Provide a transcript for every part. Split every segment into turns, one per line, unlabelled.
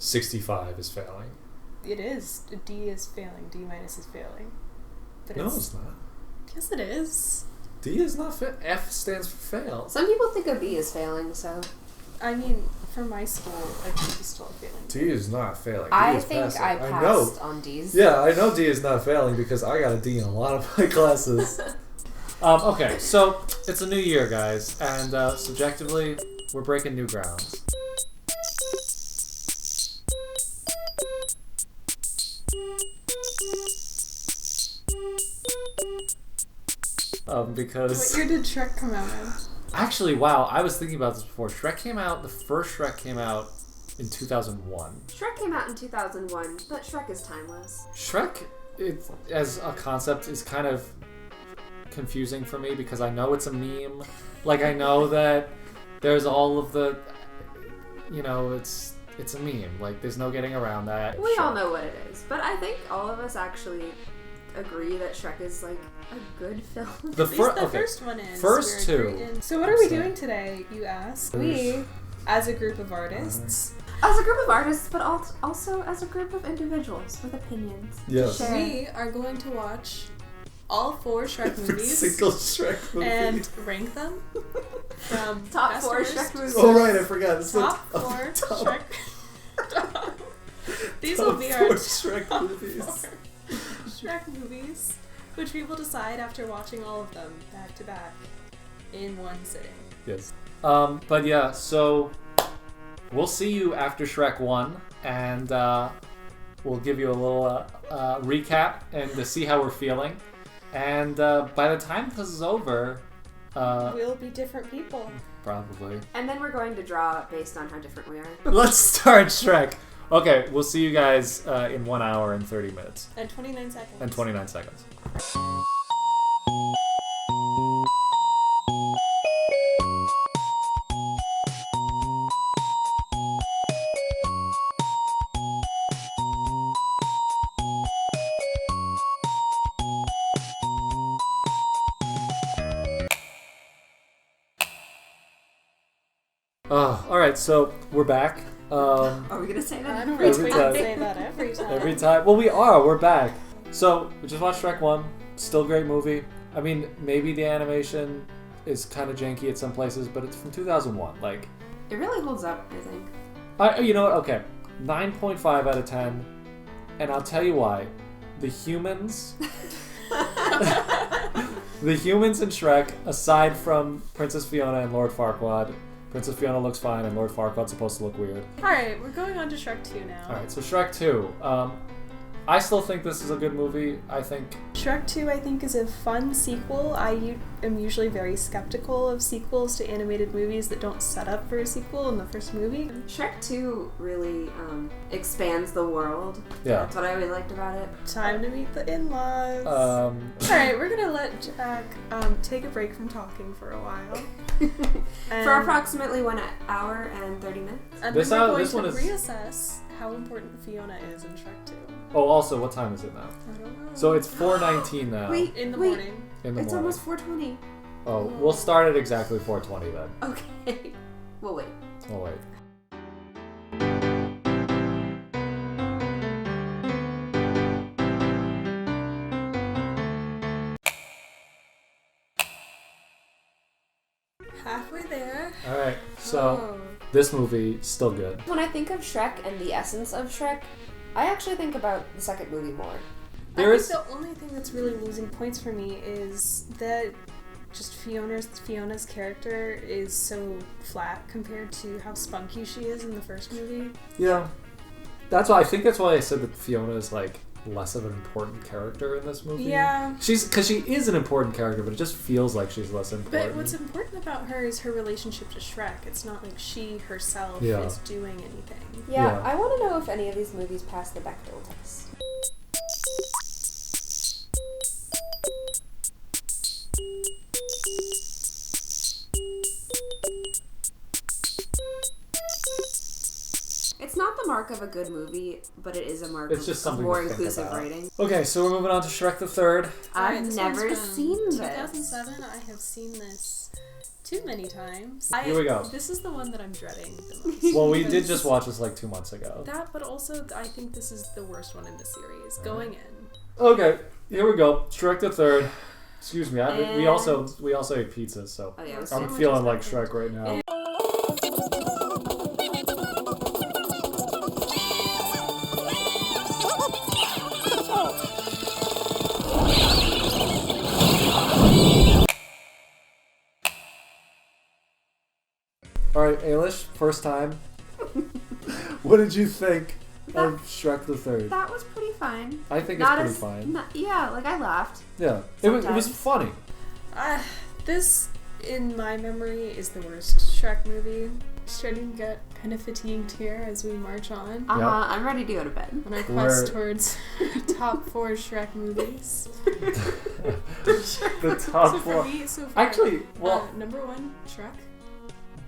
65 is failing.
It is. D is failing. D- is failing. But
No, it's not.
Yes, it is.
D is not F stands for fail.
Some people think a B is failing, so...
I mean, for my school, I think it's still failing.
D is not failing. D
I
is
think
passing.
I passed on D's.
Yeah, I know D is not failing because I got a D in a lot of my classes. Okay, so it's a new year, guys, and subjectively, we're breaking new ground. Because...
What year did Shrek come out in?
Actually, wow, I was thinking about this before. The first Shrek came out in 2001.
Shrek came out in 2001, but Shrek is timeless.
Shrek, as a concept, is kind of confusing for me because I know it's a meme. Like, I know that there's all of the... it's a meme. Like, there's no getting around that.
We all know what it is, but I think all of us actually agree that Shrek is, like, a good film.
The first one is.
First two.
So what are we doing today, you ask? We, as a group of artists...
As a group of artists, but also as a group of individuals with opinions.
Yes.
We are going to watch all 4 Shrek
Every
movies.
single Shrek movie.
And rank them from
top
best
4
to worst.
Shrek movies.
Oh, right, I forgot. It's
Top 4 Shrek. These will be our
Shrek movies.
Shrek movies, which we will decide after watching all of them back to back in one sitting.
Yes. But yeah, so we'll see you after Shrek 1, and we'll give you a little recap and to see how we're feeling. And by the time this is over...
we'll be different people.
Probably.
And then we're going to draw based on how different we are.
Let's start Shrek. Okay, we'll see you guys in 1 hour and 30 minutes.
And 29 seconds.
And 29 seconds. Alright, so we're back.
Are we going to say that?
I don't
Every
really
time.
say that every time.
Every time. Well, we're back. So, we just watched Shrek 1. Still a great movie. I mean, maybe the animation is kind of janky at some places, but it's from 2001. Like,
It really holds up, I think.
you know what? Okay. 9.5 out of 10. And I'll tell you why. The humans... the humans in Shrek, aside from Princess Fiona and Lord Farquaad... Princess Fiona looks fine, and Lord Farquaad's supposed to look weird.
Alright, we're going on to Shrek 2 now.
Alright, so Shrek 2. I still think this is a good movie. I think...
Shrek 2, I think, is a fun sequel. I am usually very skeptical of sequels to animated movies that don't set up for a sequel in the first movie.
Shrek 2 really expands the world.
Yeah.
That's what I really liked about it.
Time to meet the in-laws. Alright, we're gonna let Jack take a break from talking for a while.
For approximately 1 hour and 30 minutes.
And then we're going to reassess how important Fiona is in Shrek 2.
Oh, also, what time is it now?
I don't know.
So it's 4:19 now.
Wait,
in the morning.
It's almost 4:20.
Oh, we'll start at exactly 4:20 then.
Okay. We'll wait.
We'll wait.
Halfway there.
Alright, so this movie, still good.
When I think of Shrek and the essence of Shrek, I actually think about the second movie more.
I think the only thing that's really losing points for me is that just Fiona's character is so flat compared to how spunky she is in the first movie.
Yeah. That's why I said that Fiona is like less of an important character in this movie.
Yeah.
Because she is an important character, but it just feels like she's less important.
But what's important about her is her relationship to Shrek. It's not like she herself
Yeah.
is doing anything.
Yeah, I want to know if any of these movies pass the Bechdel test. It's not the mark of a good movie, but it is a mark of more inclusive writing.
Okay, so we're moving on to Shrek the Third.
I've never seen this.
2007, I have seen this too many times.
Here we go.
This is the one that I'm dreading the most.
Well, we did just watch this like 2 months ago.
That, but also I think this is the worst one in the series. Going in.
Okay, here we go. Shrek the Third. Excuse me. We also ate pizza, so
Oh, yeah,
I'm feeling like Shrek right now. All right, Ailish, first time. What did you think of Shrek the Third?
That was pretty fine.
I think it's pretty fine.
Yeah, like I laughed.
Yeah, it was funny.
This, in my memory, is the worst Shrek movie. Starting to get kind of fatigued here as we march on.
Yep. I'm ready to go to bed.
On our quest towards top 4 Shrek movies.
The top 4.
For me, so far,
actually, well,
number 1, Shrek.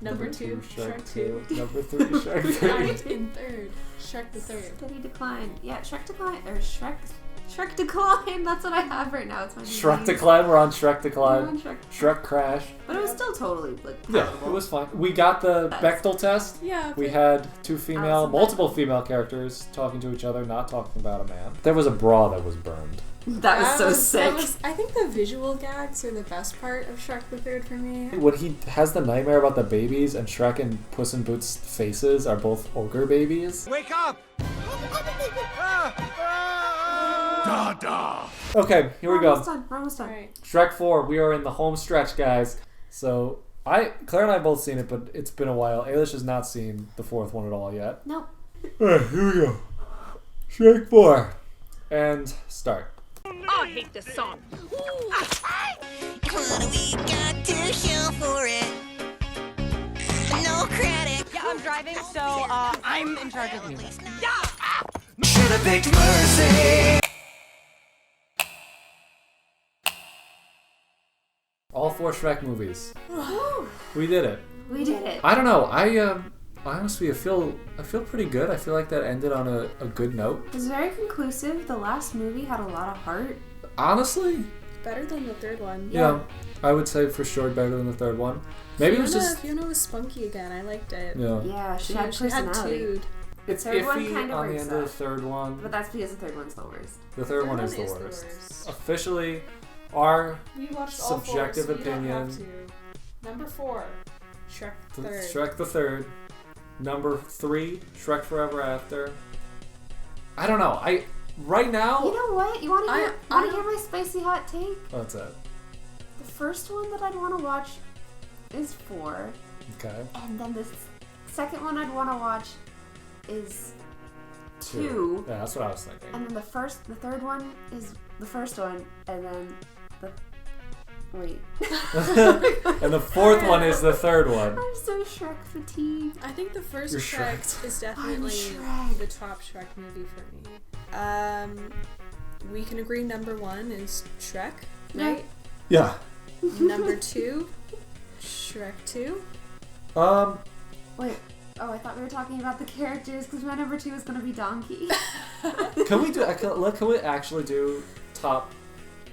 Number 2, Shrek 2.
Number 3, Shrek 3.
In third, Shrek the Third.
Steady decline. Yeah, Shrek decline or Shrek decline. That's what I have right now. It's my
Shrek decline. We're on Shrek decline.
We're on
Shrek crash.
But it was still totally like.
Yeah, it was fine. We got the Bechdel test.
Yeah.
We had multiple female characters talking to each other, not talking about a man. There was a bra that was burned.
That was so sick.
I think the visual gags are the best part of Shrek the Third for me.
When he has the nightmare about the babies, and Shrek and Puss in Boots' faces are both ogre babies.
Wake up! Da-da!
Okay, here we go.
We're almost done.
Right.
Shrek 4, we are in the home stretch, guys. So, Claire and I both seen it, but it's been a while. Ailish has not seen the 4th one at all yet.
Nope.
Alright, here we go. Shrek 4. And start.
I hate this song.
What do we got to show for it? No credit.
Yeah, I'm driving, so I'm in charge of music.
Should have picked Mercy!
All 4 Shrek movies. We did it.
We did it.
I don't know. I honestly, I feel pretty good. I feel like that ended on a good note.
It was very conclusive. The last movie had a lot of heart.
Honestly,
Better than the third one.
yeah, I would say for sure better than the third one. Maybe it was just
Fiona was spunky again. I liked it.
yeah.
She had personality.
two.
It's
third one
iffy
kinda
on the
breaks
end of the
up.
third one.
But that's because the third one's the worst.
The third one is the worst. Officially, our
We watched all
subjective
4, so you don't
opinion.
have to. Number 4, Shrek the Third.
Shrek the Third. Number 3, Shrek Forever After. I don't know. Right now.
You know what? You want to hear my spicy hot take?
What's that?
The first one that I'd want to watch is 4.
Okay.
And then the second one I'd want to watch is 2.
Yeah, that's what I was thinking.
And then the third one is the first one, and then wait.
And the 4th one is the third one.
I'm so Shrek fatigued.
I think the first
You're
Shrek
Shrek.
is definitely
Shrek.
the top Shrek movie for me. We can agree number 1 is Shrek, right?
Yeah.
Number 2, Shrek 2.
Wait. Oh, I thought we were talking about the characters because my number 2 is going to be Donkey.
Can we actually do top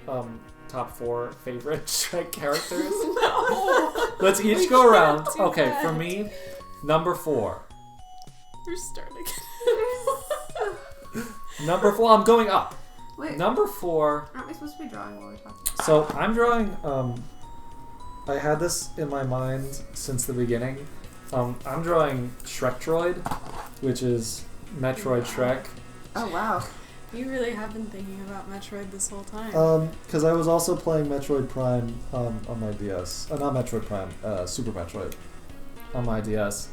4 favorite Shrek characters?
No!
Let's each go around.
do
Okay,
that.
for me, number 4.
We're starting.
Number 4. I'm going up.
Wait.
Number 4.
Aren't we supposed to be drawing while we're talking?
So I'm drawing. I had this in my mind since the beginning. I'm drawing Shrektroid, which is Metroid Shrek.
Oh, wow.
You really have been thinking about Metroid this whole time.
Because I was also playing Metroid Prime on my DS. Not Metroid Prime, Super Metroid on my DS.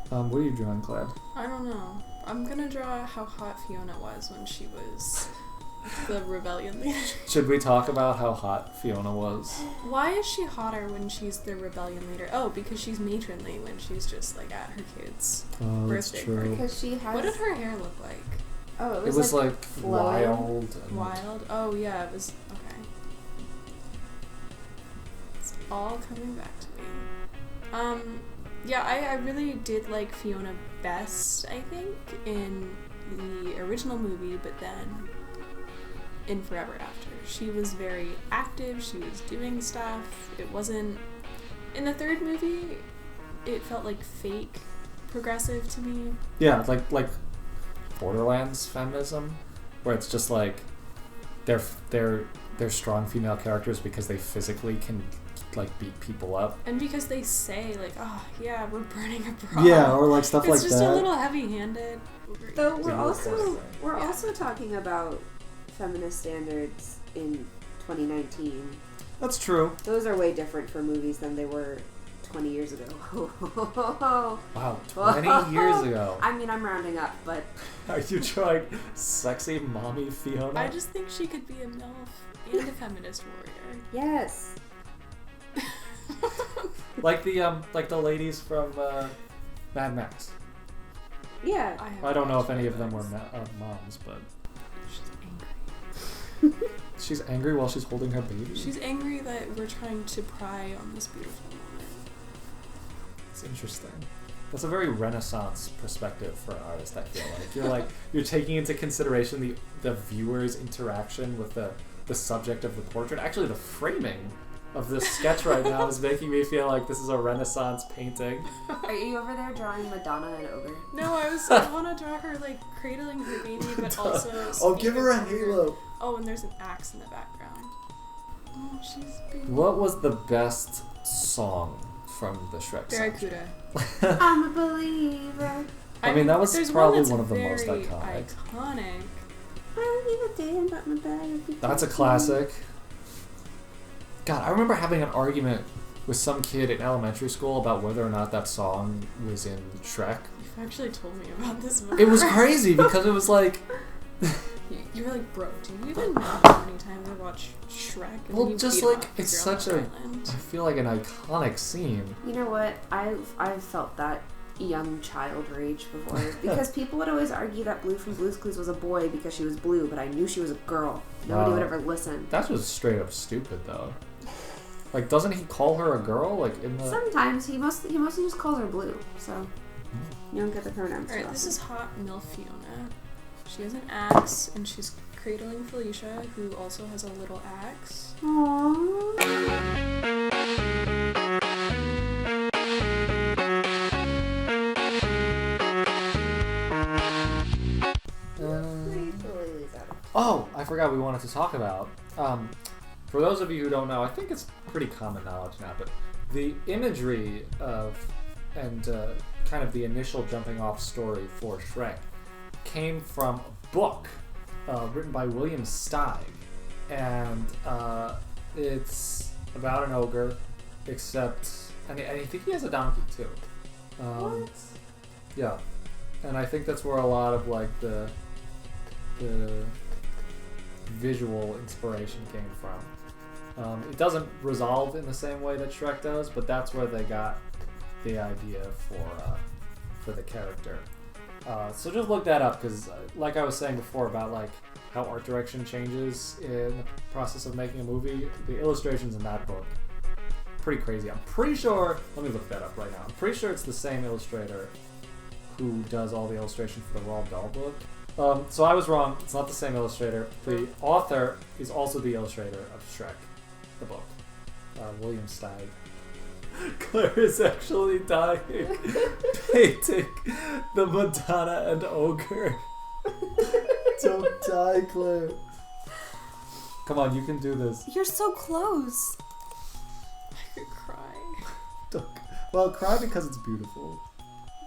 What are you drawing, Clad?
I don't know. I'm gonna draw how hot Fiona was when she was the rebellion leader.
Should we talk about how hot Fiona was?
Why is she hotter when she's the rebellion leader? Oh, because she's matronly when she's just like at her kid's
Oh, that's
birthday
true.
party.
Because she has...
What did her hair look like?
Oh,
It was like
flowing.
wild. And
Wild? Oh yeah, it was okay. It's all coming back to me. Yeah, I really did like Fiona best, I think, in the original movie, but then in Forever After. She was very active, she was doing stuff. It wasn't... In the third movie, it felt like fake progressive to me.
Yeah, like Borderlands feminism, where it's just like they're strong female characters because they physically can like beat people up.
And because they say like, oh yeah, we're burning a bra.
Yeah, or like stuff like that.
It's just a little heavy-handed.
Though we're also talking about feminist standards in 2019.
That's true.
Those are way different for movies than they were 20 years ago.
Wow, 20 years ago.
I mean, I'm rounding up, but...
Are you trying sexy mommy Fiona?
I just think she could be a MILF and a feminist warrior.
Yes.
like the ladies from Mad Max.
Yeah.
I don't know if any of them were moms, but...
She's angry.
She's angry while she's holding her baby?
She's angry that we're trying to pry on this beautiful moment.
It's interesting. That's a very Renaissance perspective for an artist, I feel like. You're taking into consideration the viewer's interaction with the subject of the portrait. Actually, the framing of this sketch right now is making me feel like this is a Renaissance painting.
Are you over there drawing Madonna and Ogre?
No, I want to draw her like cradling her baby, but also...
Oh, give her a halo.
Oh, and there's an axe in the background. Oh, she's beautiful.
What was the best song from the Shrek soundtrack?
Barracuda.
I'm a believer.
I mean, that was
there's
probably
that's
one of the
very
most iconic.
iconic.
I don't give a damn about my bag.
That's a classic. God, I remember having an argument with some kid in elementary school about whether or not that song was in Shrek.
You've actually told me about this before.
It was crazy because it was like...
You were like, bro, do you even know how many times I watch Shrek? And
Well,
you
just
beat
like,
off
it's
because you're on
such a...
an island?
I feel like an iconic scene.
You know what? I've felt that young child rage before because people would always argue that Blue from Blue's Clues was a boy because she was blue, but I knew she was a girl. Nobody would ever listen.
That was straight up stupid, though. Like, doesn't he call her a girl? Like, in the...
Sometimes he mostly just calls her Blue, so you don't get the pronouns.
Alright,
too
this
often.
is hot MILF Fiona. She has an axe, and she's cradling Felicia, who also has a little axe.
Aww.
Oh, I forgot we wanted to talk about. For those of you who don't know, I think it's pretty common knowledge now, but the imagery of and kind of the initial jumping off story for Shrek came from a book written by William Steig, and it's about an ogre, except and I think he has a donkey too.
What?
Yeah, and I think that's where a lot of like the visual inspiration came from. It doesn't resolve in the same way that Shrek does, but that's where they got the idea for the character. So just look that up, because like I was saying before about like how art direction changes in the process of making a movie, the illustrations in that book, pretty crazy. I'm pretty sure, let me look that up right now. I'm pretty sure it's the same illustrator who does all the illustration for the Roald Dahl book. So I was wrong. It's not the same illustrator. The author is also the illustrator of Shrek, the book, William Steig. Claire is actually dying, painting the Madonna and Ogre. Don't die, Claire. Come on, you can do this.
You're so close.
I could cry.
Well, cry because it's beautiful.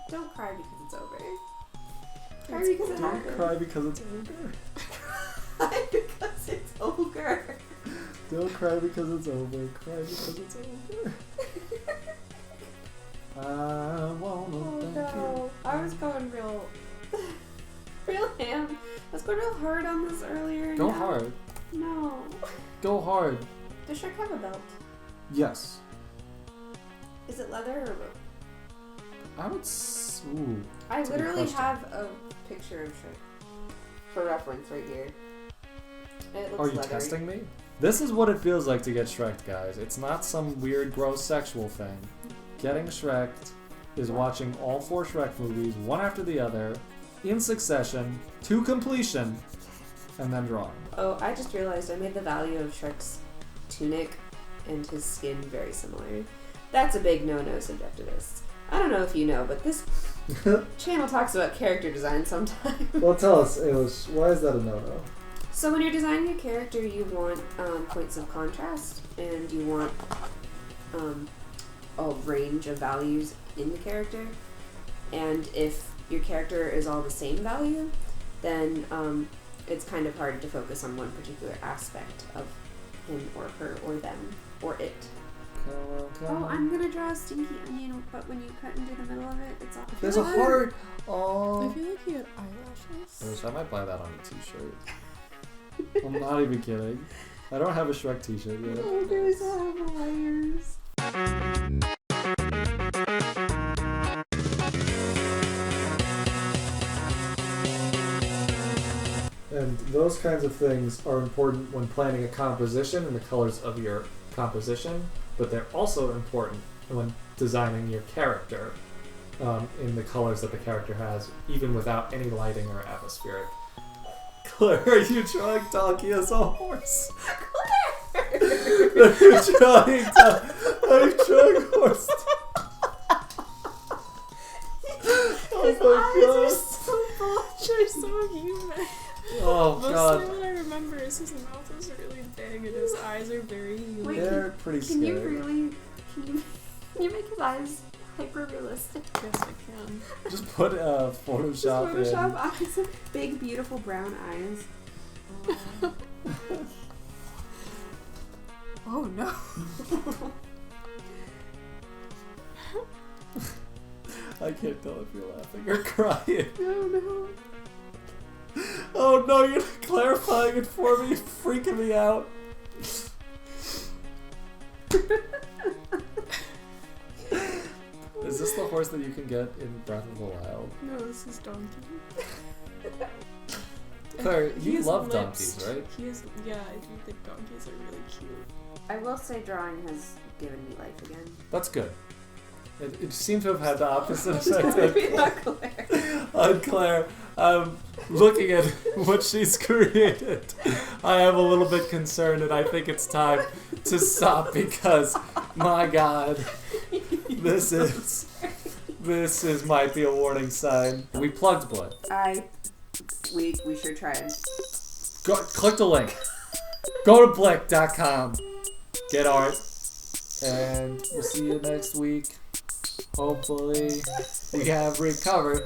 Don't cry because it's over. Cry because it happened.
Cry because it's ogre.
Cry because it's ogre.
Don't cry because it's over. Cry because it's over. I wanna thank you.
I was going real ham. I was going real hard on this earlier.
Go
No.
hard.
No.
Go hard.
Does Shrek have a belt?
Yes.
Is it leather or rope?
I would. Ooh.
I
That's a good
literally
question.
have a picture of Shrek for reference right here. It looks
Are you
leathery.
testing me? This is what it feels like to get Shreked, guys. It's not some weird, gross sexual thing. Getting Shreked is watching all 4 Shrek movies, one after the other, in succession, to completion, and then drawing.
Oh, I just realized I made the value of Shrek's tunic and his skin very similar. That's a big no-no, subjectivists. I don't know if you know, but this channel talks about character design sometimes.
Well, tell us, Aylish, why is that a no-no?
So when you're designing a character, you want points of contrast, and you want a range of values in the character. And if your character is all the same value, then it's kind of hard to focus on one particular aspect of him or her or them or it. Oh, I'm gonna draw a stinky onion, but when you cut into the middle of it, it's all.
There's a heart! Oh.
I feel like he had eyelashes.
I might buy that on a t-shirt. I'm not even kidding. I don't have a Shrek t-shirt yet.
Oh, there's all the layers.
And those kinds of things are important when planning a composition and the colors of your composition, but they're also important when designing your character in the colors that the character has, even without any lighting or atmospheric. Claire, are you drawing Donkey as a horse?
Claire!
Are you drawing horse?
His
Oh
eyes are so bulged.
They're so human.
Oh
Mostly
god.
what I remember is his mouth is really big and his eyes are very human.
Wait,
They're pretty
Can
scary.
you really? Can you make his eyes hyper realistic?
Yes, I can.
Just put Photoshop in.
Photoshop eyes, big beautiful brown eyes. Oh no!
I can't tell if you're laughing or crying.
No.
Oh no, you're clarifying it for me, freaking me out. Is this the horse that you can get in Breath of the Wild?
No, this is Donkey.
Claire, you
He has
love
lips.
donkeys, right?
He is, yeah, I do think donkeys are really cute.
I will say drawing has given me life again.
That's good. It seemed to have had the opposite effect
Maybe not Claire.
on Claire. Looking at what she's created, I am a little bit concerned, and I think it's time to stop because, my God, this might be a warning sign. We plugged Blick.
We sure tried.
Go, click the link. Go to blick.com. Get art, and we'll see you next week. Hopefully, we have recovered.